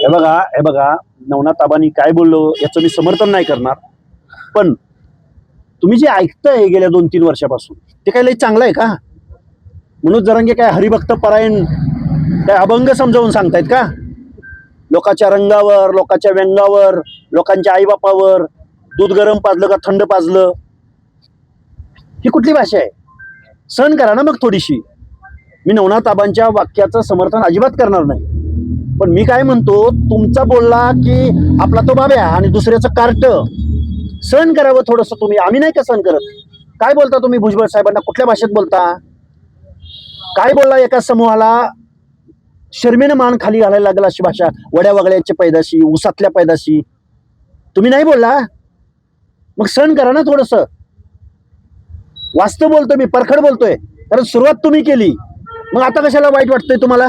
हे बघा नवनाथ आबांनी काय बोललो याचं मी समर्थन नाही करणार, पण तुम्ही जे ऐकताय गेल्या 2-3 वर्षापासून ते काय लय चांगलं आहे का? मनोज जरांगे काय हरिभक्त परायण काय अभंग समजावून सांगतायत का? लोकांच्या रंगावर, लोकांच्या व्यंगावर, लोकांच्या आईबापावर दूध गरम पाजलं का थंड पाजलं, ही कुठली भाषा आहे? सहन करा ना मग थोडीशी. मी नवनाथ आबांच्या वाक्याचं समर्थन अजिबात करणार नाही, पण मी काय म्हणतो, तुमचा बोलला की आपला तो बाब्या आणि दुसऱ्याचं कार्ट, सहन करावं थोडंसं तुम्ही. आम्ही नाही का सहन करत? काय बोलता तुम्ही भुजबळ साहेबांना? कुठल्या भाषेत बोलता? काय बोलला एका समूहाला? शर्मेनं मान खाली घालायला लागला अशी भाषा, वड्या वगळ्याच्या पैदाशी, उसातल्या पैदाशी. तुम्ही नाही बोलला? मग सहन करा ना थोडंसं. वास्तव बोलतोय मी, परखड बोलतोय, कारण सुरुवात तुम्ही केली. मग आता कशाला वाईट वाटतंय तुम्हाला?